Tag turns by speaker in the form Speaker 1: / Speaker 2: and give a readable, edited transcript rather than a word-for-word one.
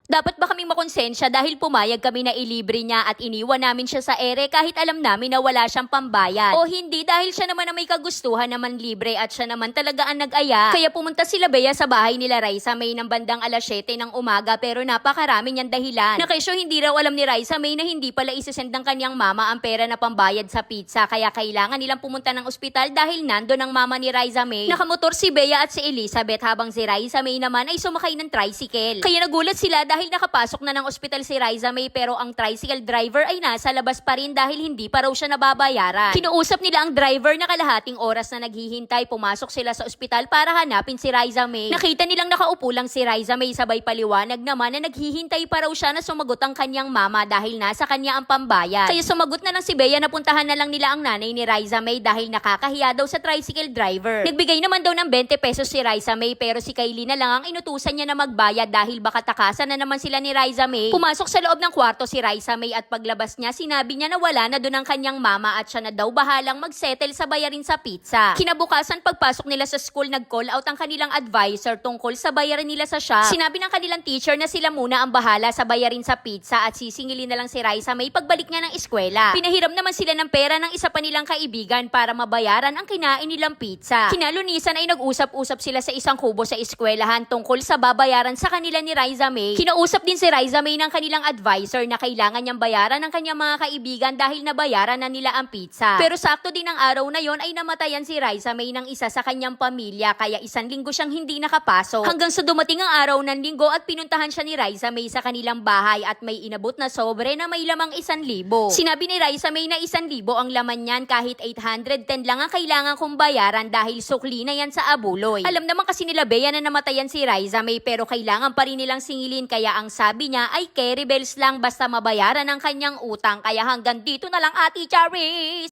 Speaker 1: Dapat ba kaming makonsensya dahil pumayag kami na ilibre niya at iniwan namin siya sa ere kahit alam namin na wala siyang pambayad? O hindi dahil siya naman na may kagustuhan naman libre at siya naman talaga ang nag-aya? Kaya pumunta sila Bea sa bahay nila Raisa May ng bandang alas 7 ng umaga pero napakarami niyang dahilan. Na kesyo hindi raw alam ni Raisa May na hindi pala isesend ng kanyang mama ang pera na pambayad sa pizza kaya kailangan nilang pumunta ng ospital dahil nando ng mama ni Raisa May. Nakamotor si Bea at si Elizabeth habang si Raisa May naman ay sumakay ng tricycle. Kaya nagulat sila dahil nakapasok na ng ospital si Raisa May pero ang tricycle driver ay nasa labas pa rin dahil hindi pa raw siya nababayaran. Kinuusap nila ang driver na kalahating oras na naghihintay, pumasok sila sa ospital para hanapin si Raisa May. Nakita nilang nakaupo lang si Raisa May sabay paliwanag naman na naghihintay pa raw siya na sumagot ang kanyang mama dahil nasa kanya ang pambayad. Kaya sumagot na lang si Bea na puntahan na lang nila ang nanay ni Raisa May dahil nakakahiya daw sa tricycle driver. Nagbigay naman daw ng 20 pesos si Raisa May pero si Kylie na lang ang inutusan niya na magbayad dahil baka takasan na naman sila ni Raisa May. Pumasok sa loob ng kwarto si Raisa May at paglabas niya sinabi niya na wala na doon ang kanyang mama at siya na daw bahalang magsettle sa bayarin sa pizza. Kinabukasan pagpasok nila sa school nag-call out ang kanilang advisor tungkol sa bayarin nila sa shop. Sinabi ng kanilang teacher na sila muna ang bahala sa bayarin sa pizza at sisingilin na lang si Raisa May pagbalik niya ng eskwela. Pinahiram naman sila ng pera ng isa pa nilang kaibigan para mabayaran ang kinain nilang pizza. Kinalunisan ay nag-usap-usap sila sa isang kubo sa eskwelahan tungkol sa babayaran sa kanila ni Raisa May. Kinausap din si Raisa May ng kanilang advisor na kailangan niyang bayaran ng kanyang mga kaibigan dahil nabayaran na nila ang pizza. Pero sakto din ang araw na yon ay namatayan si Raisa May ng isa sa kanyang pamilya kaya 1 linggo siyang hindi nakapasok. Hanggang sa dumating ang araw ng linggo at pinuntahan siya ni Raisa May sa kanilang bahay at may inabot na sobre na may lamang 1,000. Sinabi ni Raisa May na 1,000 ang laman niyan kahit 810 lang ang kailangan kong bayaran dahil sukli na yan sa abuloy. Alam naman kasi nila Bea na namatayan si Raisa May pero kailangan pa rin nilang singilin kaya ang sabi niya ay carry bells lang basta mabayaran ang kanyang utang. Kaya hanggang dito na lang Ate Charis!